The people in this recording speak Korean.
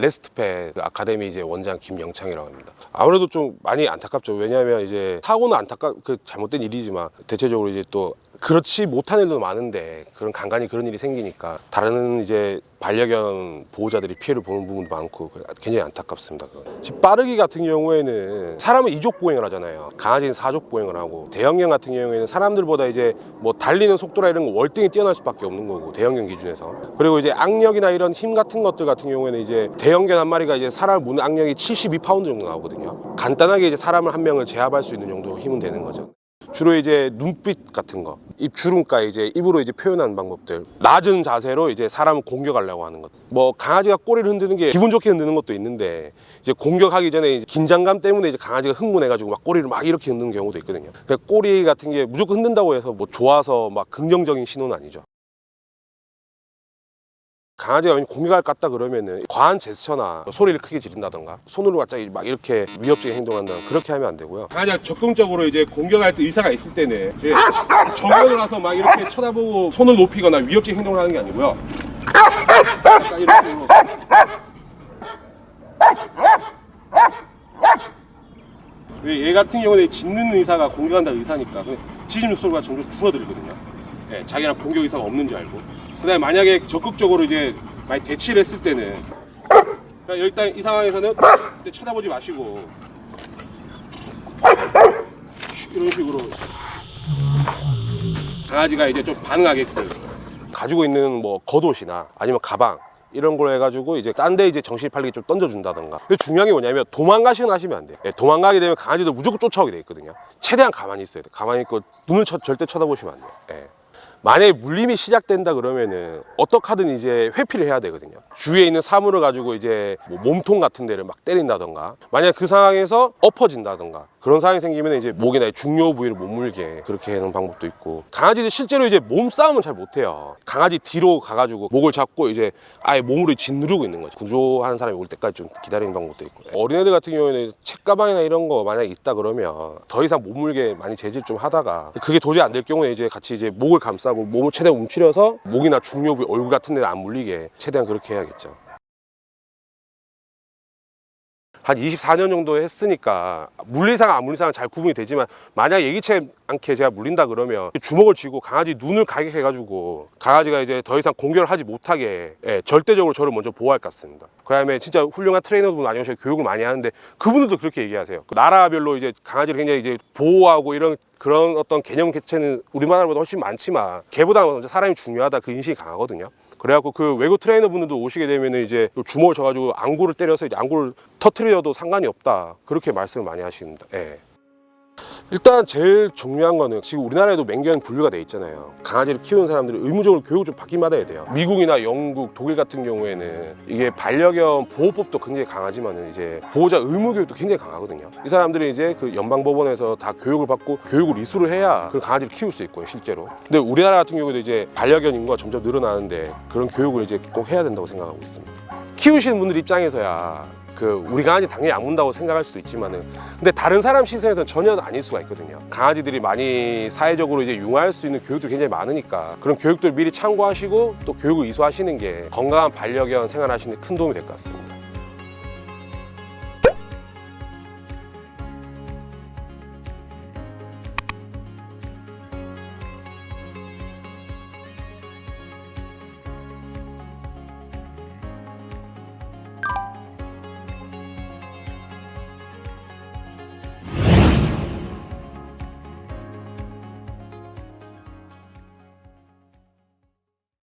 레스트펫 아카데미 이제 원장 김영창이라고 합니다. 아무래도 좀 많이 안타깝죠. 왜냐하면 이제 사고는 잘못된 일이지만 대체적으로 이제 또 그렇지 못한 일도 많은데 그런 간간히 그런 일이 생기니까 다른 이제 반려견 보호자들이 피해를 보는 부분도 많고 굉장히 안타깝습니다. 집 빠르기 같은 경우에는 사람은 2족 보행을 하잖아요. 강아지는 4족 보행을 하고, 대형견 같은 경우에는 사람들보다 이제 뭐 달리는 속도라 이런 거 월등히 뛰어날 수밖에 없는 거고, 대형견 기준에서. 그리고 이제 악력이나 이런 힘 같은 것들 같은 경우에는 이제 대형견 한 마리가 이제 사람을 무는 악력이 72파운드 정도 나오거든요. 간단하게 이제 사람을 한 명을 제압할 수 있는 정도 힘은 되는 거죠. 주로 이제 눈빛 같은 거, 입 주름가에 이제 입으로 이제 표현하는 방법들, 낮은 자세로 이제 사람을 공격하려고 하는 것. 뭐 강아지가 꼬리를 흔드는 게 기분 좋게 흔드는 것도 있는데, 이제 공격하기 전에 이제 긴장감 때문에 이제 강아지가 흥분해가지고 막 꼬리를 막 이렇게 흔드는 경우도 있거든요. 그러니까 꼬리 같은 게 무조건 흔든다고 해서 뭐 좋아서 막 긍정적인 신호는 아니죠. 강아지가 공격할 것 같다 그러면은 과한 제스처나 소리를 크게 지른다던가 손으로 갑자기 막 이렇게 위협적인 행동을 한다던가 그렇게 하면 안 되고요. 강아지가 적극적으로 이제 공격할 때 의사가 있을 때는 정면을 와서 막 이렇게 쳐다보고 손을 높이거나 위협적인 행동을 하는 게 아니고요. 약간 이런 식으로. 얘 같은 경우는 짖는 의사가 공격한다는 의사니까 짖는 소리가 점점 줄어들거든요. 네, 자기랑 공격 의사가 없는 줄 알고. 그다음에 만약에 적극적으로 이제 많이 대치를 했을 때는, 그러니까 일단 이 상황에서는 쳐다보지 마시고 이런 식으로 강아지가 이제 좀 반응하게끔 가지고 있는 뭐 겉옷이나 아니면 가방 이런 걸 해가지고 이제 딴 데 이제 정신이 팔리게 좀 던져준다던가. 근데 중요한 게 뭐냐면 도망가시거나 하시면 안 돼요. 도망가게 되면 강아지도 무조건 쫓아오게 돼 있거든요. 최대한 가만히 있어야 돼요. 가만히 있고 눈을 절대 쳐다보시면 안 돼요. 만약에 물림이 시작된다 그러면은 어떻게 하든 이제 회피를 해야 되거든요. 주위에 있는 사물을 가지고 이제 뭐 몸통 같은 데를 막 때린다던가, 만약 그 상황에서 엎어진다던가 그런 상황이 생기면 이제 목이나 중요 부위를 못 물게 그렇게 하는 방법도 있고. 강아지들 실제로 이제 몸싸움은 잘 못해요. 강아지 뒤로 가가지고 목을 잡고 이제 아예 몸으로 짓누르고 있는 거죠. 구조하는 사람이 올 때까지 좀 기다리는 방법도 있고. 어린애들 같은 경우에는 책가방이나 이런 거 만약에 있다 그러면 더 이상 못 물게 많이 제지를 좀 하다가, 그게 도저히 안 될 경우에 이제 같이 이제 목을 감싸고 몸을 최대한 움츠려서 목이나 중요 부위, 얼굴 같은 데는 안 물리게 최대한 그렇게 해야겠죠. 한 24년 정도 했으니까 물리상 안 물리상은 잘 구분이 되지만, 만약 예기치 않게 제가 물린다 그러면 주먹을 쥐고 강아지 눈을 가격해가지고 강아지가 이제 더 이상 공격을 하지 못하게 절대적으로 저를 먼저 보호할 것 같습니다. 그 다음에 진짜 훌륭한 트레이너분 아니면 저희 교육을 많이 하는데 그분들도 그렇게 얘기하세요. 나라별로 이제 강아지를 굉장히 이제 보호하고 이런 그런 어떤 개념 개체는 우리나라보다 훨씬 많지만 개보다 먼저 사람이 중요하다, 그 인식이 강하거든요. 그래갖고 그 외국 트레이너 분들도 오시게 되면은 이제 주먹을 져가지고 안구를 때려서 이제 안구를 터트려도 상관이 없다, 그렇게 말씀을 많이 하십니다. 일단 제일 중요한 거는 지금 우리나라에도 맹견 분류가 돼 있잖아요. 강아지를 키우는 사람들이 의무적으로 교육을 좀 받긴 받아야 돼요. 미국이나 영국, 독일 같은 경우에는 이게 반려견 보호법도 굉장히 강하지만 이제 보호자 의무 교육도 굉장히 강하거든요. 이 사람들이 이제 그 연방법원에서 다 교육을 받고 교육을 이수를 해야 그 강아지를 키울 수 있고요, 실제로. 근데 우리나라 같은 경우도 이제 반려견 인구가 점점 늘어나는데 그런 교육을 이제 꼭 해야 된다고 생각하고 있습니다. 키우시는 분들 입장에서야 우리 강아지 당연히 안 문다고 생각할 수도 있지만은, 근데 다른 사람 시선에서는 전혀 아닐 수가 있거든요. 강아지들이 많이 사회적으로 이제 융화할 수 있는 교육도 굉장히 많으니까 그런 교육들 미리 참고하시고 또 교육을 이수하시는 게 건강한 반려견 생활하시는 데 큰 도움이 될 것 같습니다.